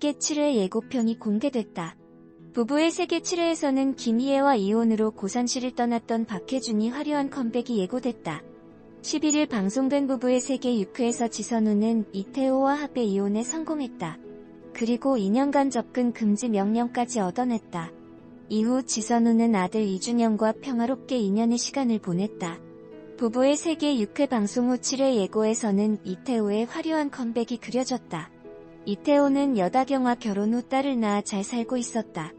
세계 7회 예고편이 공개됐다. 부부의 세계 7회에서는 김희애와 이혼으로 고산시를 떠났던 박해준이 화려한 컴백이 예고됐다. 11일 방송된 부부의 세계 6회에서 지선우는 이태호와 합의 이혼에 성공했다. 그리고 2년간 접근 금지 명령까지 얻어냈다. 이후 지선우는 아들 이준영과 평화롭게 2년의 시간을 보냈다. 부부의 세계 6회 방송 후 7회 예고에서는 이태호의 화려한 컴백이 그려졌다. 이태호는 여다경과 결혼 후 딸을 낳아 잘 살고 있었다.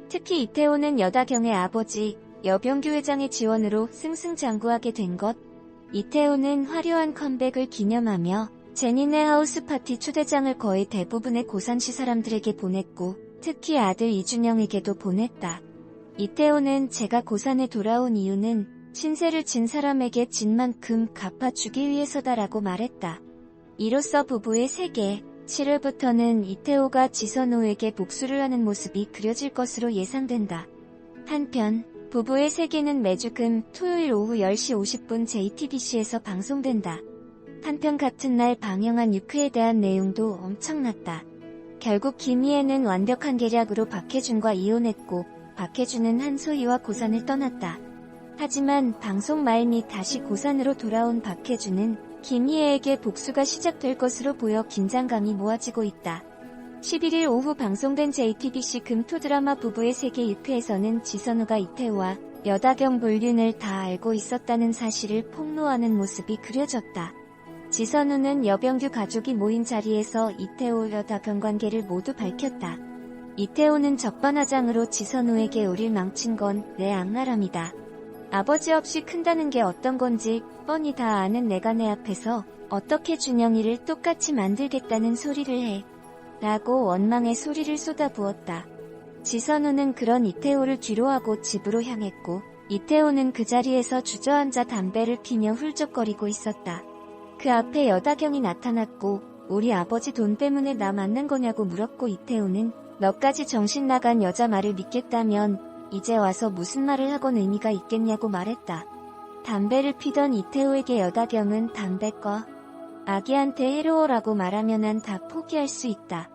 특히 이태호는 여다경의 아버지 여병규 회장의 지원으로 승승장구하게 된 것. 이태호는 화려한 컴백을 기념하며 제니네 하우스 파티 초대장을 거의 대부분의 고산시 사람들에게 보냈고 특히 아들 이준영에게도 보냈다. 이태호는 제가 고산에 돌아온 이유는 신세를 진 사람에게 진 만큼 갚아주기 위해서다라고 말했다. 이로써 부부의 세계 7회부터는 이태호가 지선우에게 복수를 하는 모습이 그려질 것으로 예상된다. 한편 부부의 세계는 매주 금, 토요일 오후 10시 50분 JTBC에서 방송된다. 한편 같은 날 방영한 6회에 대한 내용도 엄청났다. 결국 김희애는 완벽한 계략으로 박해준과 이혼했고 박해준은 한소희와 고산을 떠났다. 하지만 방송 말 및 다시 고산으로 돌아온 박해준은 김희애에게 복수가 시작될 것으로 보여 긴장감이 모아지고 있다. 11일 오후 방송된 JTBC 금토 드라마 부부의 세계 6회에서는 지선우가 이태호와 여다경 불륜을 다 알고 있었다는 사실을 폭로하는 모습이 그려졌다. 지선우는 여병규 가족이 모인 자리에서 이태호 여다경 관계를 모두 밝혔다. 이태호는 적반하장으로 지선우에게 우릴 망친 건 내 악랄함이다. 아버지 없이 큰다는 게 어떤 건지 뻔히 다 아는 내가 내 앞에서 어떻게 준영이를 똑같이 만들겠다는 소리를 해. 라고 원망의 소리를 쏟아부었다. 지선우는 그런 이태호를 뒤로하고 집으로 향했고 이태호는 그 자리에서 주저앉아 담배를 피며 훌쩍거리고 있었다. 그 앞에 여다경이 나타났고 우리 아버지 돈 때문에 나 만난 거냐고 물었고 이태호는 너까지 정신 나간 여자 말을 믿겠다면 이제 와서 무슨 말을 하건 의미가 있겠냐고 말했다. 담배를 피던 이태호에게 여다경은 담배 꺼. 아기한테 해로워라고 말하면 난 다 포기할 수 있다.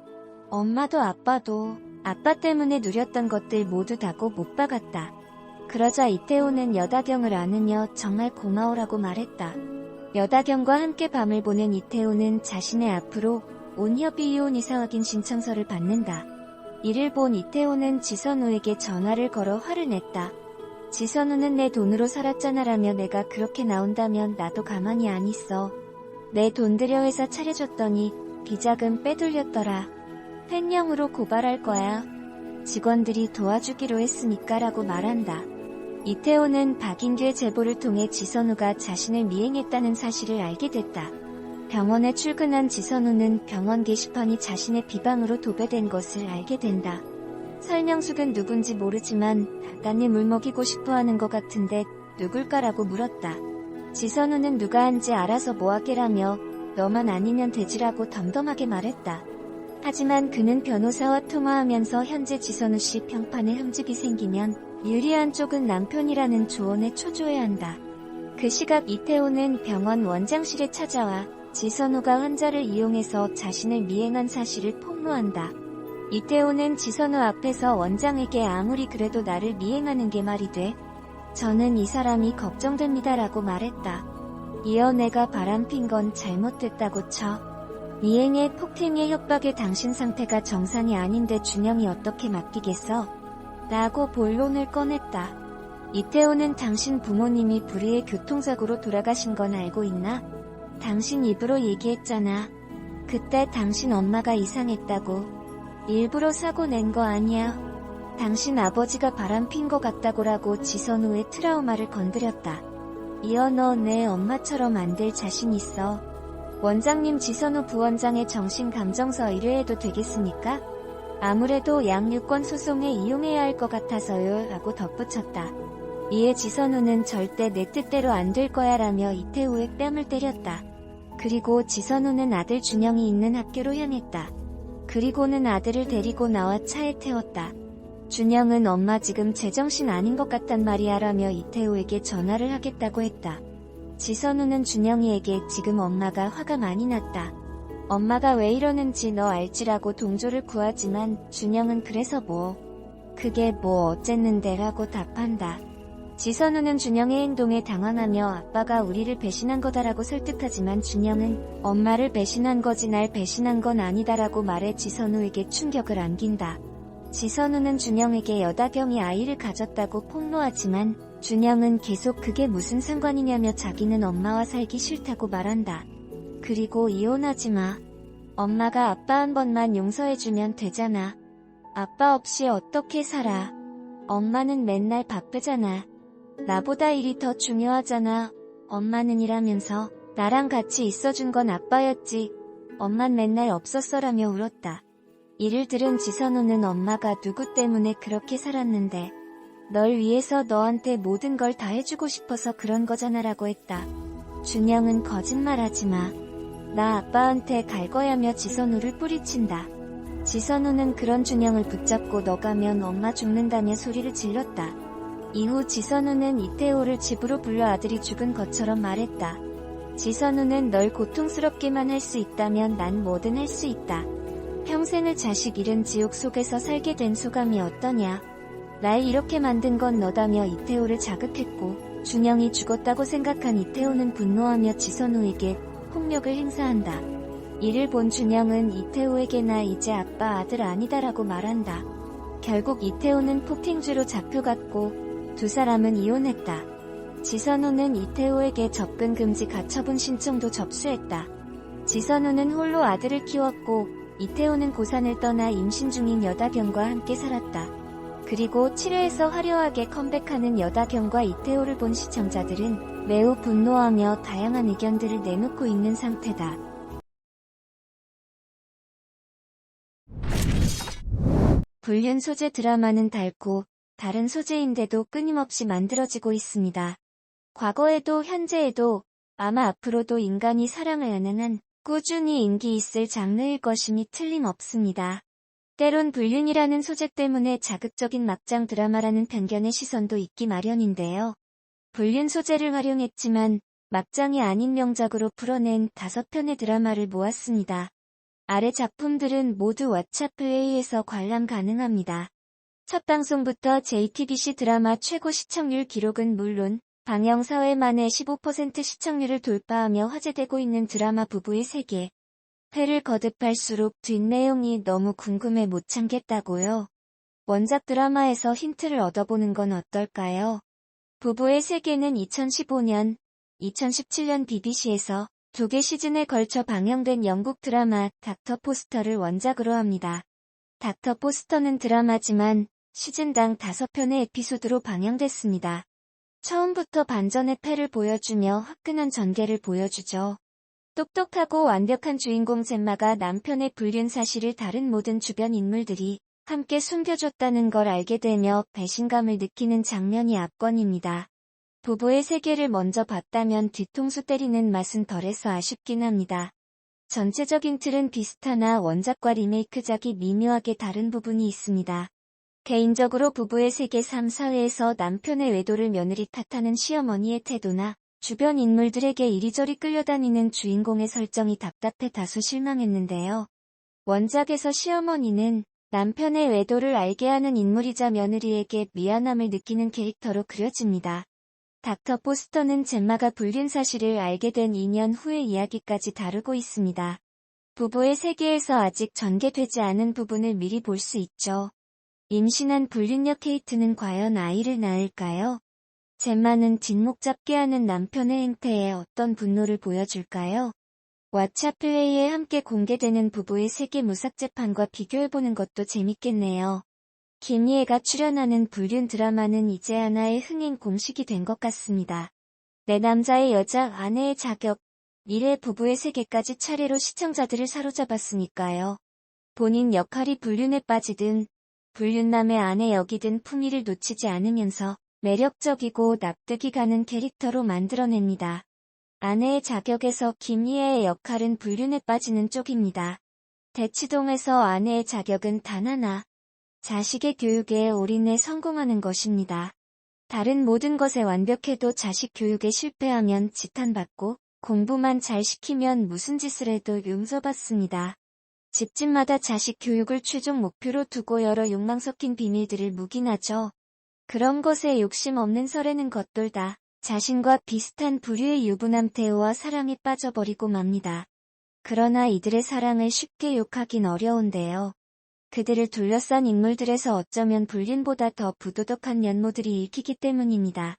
엄마도 아빠도 아빠 때문에 누렸던 것들 모두 다 꼭 못 박았다. 그러자 이태호는 여다경을 안으며 정말 고마워라고 말했다. 여다경과 함께 밤을 보낸 이태호는 자신의 앞으로 온협의 이혼 이사 확인 신청서를 받는다. 이를 본 이태호는 지선우에게 전화를 걸어 화를 냈다. 지선우는 내 돈으로 살았잖아라며 내가 그렇게 나온다면 나도 가만히 안 있어. 내 돈 들여 회사 차려줬더니 비자금 빼돌렸더라. 횡령으로 고발할 거야. 직원들이 도와주기로 했으니까 라고 말한다. 이태호는 박인규의 제보를 통해 지선우가 자신을 미행했다는 사실을 알게 됐다. 병원에 출근한 지선우는 병원 게시판이 자신의 비방으로 도배된 것을 알게 된다. 설명숙은 누군지 모르지만 단단히 물먹이고 싶어하는 것 같은데 누굴까라고 물었다. 지선우는 누가 한지 알아서 뭐하게라며 너만 아니면 되지라고 덤덤하게 말했다. 하지만 그는 변호사와 통화하면서 현재 지선우 씨 평판에 흠집이 생기면 유리한 쪽은 남편이라는 조언에 초조해야 한다. 그 시각 이태호는 병원 원장실에 찾아와 지선우가 환자를 이용해서 자신을 미행한 사실을 폭로한다. 이태호는 지선우 앞에서 원장에게 아무리 그래도 나를 미행하는 게 말이 돼? 저는 이 사람이 걱정됩니다라고 말했다. 이어 내가 바람핀 건 잘못됐다고 쳐. 미행에 폭행에 협박에 당신 상태가 정상이 아닌데 준영이 어떻게 맡기겠어? 라고 본론을 꺼냈다. 이태호는 당신 부모님이 불의의 교통사고로 돌아가신 건 알고 있나? 당신 입으로 얘기했잖아. 그때 당신 엄마가 이상했다고. 일부러 사고 낸 거 아니야. 당신 아버지가 바람핀 거 같다고라고 지선우의 트라우마를 건드렸다. 이어 너 내 엄마처럼 안 될 자신 있어. 원장님 지선우 부원장의 정신감정서 의뢰해도 되겠습니까? 아무래도 양육권 소송에 이용해야 할 것 같아서요 라고 덧붙였다. 이에 지선우는 절대 내 뜻대로 안 될 거야 라며 이태호의 뺨을 때렸다. 그리고 지선우는 아들 준영이 있는 학교로 향했다. 그리고는 아들을 데리고 나와 차에 태웠다. 준영은 엄마 지금 제정신 아닌 것 같단 말이야 라며 이태호에게 전화를 하겠다고 했다. 지선우는 준영이에게 지금 엄마가 화가 많이 났다. 엄마가 왜 이러는지 너 알지라고 동조를 구하지만 준영은 그래서 뭐. 그게 뭐 어쨌는데 라고 답한다. 지선우는 준영의 행동에 당황하며 아빠가 우리를 배신한 거다라고 설득하지만 준영은 엄마를 배신한 거지 날 배신한 건 아니다라고 말해 지선우에게 충격을 안긴다. 지선우는 준영에게 여다경이 아이를 가졌다고 폭로하지만 준영은 계속 그게 무슨 상관이냐며 자기는 엄마와 살기 싫다고 말한다. 그리고 이혼하지 마. 엄마가 아빠 한 번만 용서해주면 되잖아. 아빠 없이 어떻게 살아. 엄마는 맨날 바쁘잖아. 나보다 일이 더 중요하잖아. 엄마는 일하면서 나랑 같이 있어준 건 아빠였지. 엄만 맨날 없었어라며 울었다. 이를 들은 지선우는 엄마가 누구 때문에 그렇게 살았는데 널 위해서 너한테 모든 걸 다 해주고 싶어서 그런 거잖아 라고 했다. 준영은 거짓말하지 마. 나 아빠한테 갈 거야며 지선우를 뿌리친다. 지선우는 그런 준영을 붙잡고 너 가면 엄마 죽는다며 소리를 질렀다. 이후 지선우는 이태호를 집으로 불러 아들이 죽은 것처럼 말했다. 지선우는 널 고통스럽게만 할 수 있다면 난 뭐든 할 수 있다. 평생을 자식 잃은 지옥 속에서 살게 된 소감이 어떠냐. 날 이렇게 만든 건 너다며 이태호를 자극했고 준영이 죽었다고 생각한 이태호는 분노하며 지선우에게 폭력을 행사한다. 이를 본 준영은 이태호에게 나 이제 아빠 아들 아니다라고 말한다. 결국 이태호는 폭행죄로 잡혀갔고 두 사람은 이혼했다. 지선우는 이태호에게 접근 금지 가처분 신청도 접수했다. 지선우는 홀로 아들을 키웠고 이태호는 고산을 떠나 임신 중인 여다경과 함께 살았다. 그리고 7회에서 화려하게 컴백하는 여다경과 이태호를 본 시청자들은 매우 분노하며 다양한 의견들을 내놓고 있는 상태다. 불륜 소재 드라마는 달고 다른 소재인데도 끊임없이 만들어지고 있습니다. 과거에도 현재에도 아마 앞으로도 인간이 사랑을 하는 한 꾸준히 인기 있을 장르일 것임이 틀림없습니다. 때론 불륜이라는 소재 때문에 자극적인 막장 드라마라는 편견의 시선도 있기 마련인데요. 불륜 소재를 활용했지만 막장이 아닌 명작으로 풀어낸 5편의 드라마를 모았습니다. 아래 작품들은 모두 왓챠 플레이에서 관람 가능합니다. 첫 방송부터 JTBC 드라마 최고 시청률 기록은 물론 방영 사회 만에 15% 시청률을 돌파하며 화제되고 있는 드라마 부부의 세계. 회를 거듭할수록 뒷내용이 너무 궁금해 못 참겠다고요. 원작 드라마에서 힌트를 얻어보는 건 어떨까요? 부부의 세계는 2015년, 2017년 BBC에서 2개 시즌에 걸쳐 방영된 영국 드라마 닥터 포스터를 원작으로 합니다. 닥터 포스터는 드라마지만 시즌당 5편의 에피소드로 방영됐습니다. 처음부터 반전의 패를 보여주며 화끈한 전개를 보여주죠. 똑똑하고 완벽한 주인공 젬마가 남편의 불륜 사실을 다른 모든 주변 인물들이 함께 숨겨줬다는 걸 알게 되며 배신감을 느끼는 장면이 압권입니다. 부부의 세계를 먼저 봤다면 뒤통수 때리는 맛은 덜해서 아쉽긴 합니다. 전체적인 틀은 비슷하나 원작과 리메이크작이 미묘하게 다른 부분이 있습니다. 개인적으로 부부의 세계 3, 4회에서 남편의 외도를 며느리 탓하는 시어머니의 태도나 주변 인물들에게 이리저리 끌려다니는 주인공의 설정이 답답해 다소 실망했는데요. 원작에서 시어머니는 남편의 외도를 알게 하는 인물이자 며느리에게 미안함을 느끼는 캐릭터로 그려집니다. 닥터 포스터는 젬마가 불륜 사실을 알게 된 2년 후의 이야기까지 다루고 있습니다. 부부의 세계에서 아직 전개되지 않은 부분을 미리 볼 수 있죠. 임신한 불륜녀 케이트는 과연 아이를 낳을까요? 젬마는 뒷목 잡게 하는 남편의 행태에 어떤 분노를 보여줄까요? 왓챠 플레이에 함께 공개되는 부부의 세계 무삭제판과 비교해보는 것도 재밌겠네요. 김희애가 출연하는 불륜 드라마는 이제 하나의 흥행 공식이 된 것 같습니다. 내 남자의 여자 아내의 자격, 미래 부부의 세계까지 차례로 시청자들을 사로잡았으니까요. 본인 역할이 불륜에 빠지든 불륜남의 아내 역이든 품위를 놓치지 않으면서 매력적이고 납득이 가는 캐릭터로 만들어냅니다. 아내의 자격에서 김희애의 역할은 불륜에 빠지는 쪽입니다. 대치동에서 아내의 자격은 단 하나. 자식의 교육에 올인해 성공하는 것입니다. 다른 모든 것에 완벽해도 자식 교육에 실패하면 지탄받고 공부만 잘 시키면 무슨 짓을 해도 용서받습니다. 집집마다 자식 교육을 최종 목표로 두고 여러 욕망 섞인 비밀들을 묵인하죠. 그런 것에 욕심 없는 설에는 겉돌다 자신과 비슷한 부류의 유부남 태호와 사랑에 빠져버리고 맙니다. 그러나 이들의 사랑을 쉽게 욕하긴 어려운데요. 그들을 둘러싼 인물들에서 어쩌면 불륜보다 더 부도덕한 면모들이 읽히기 때문입니다.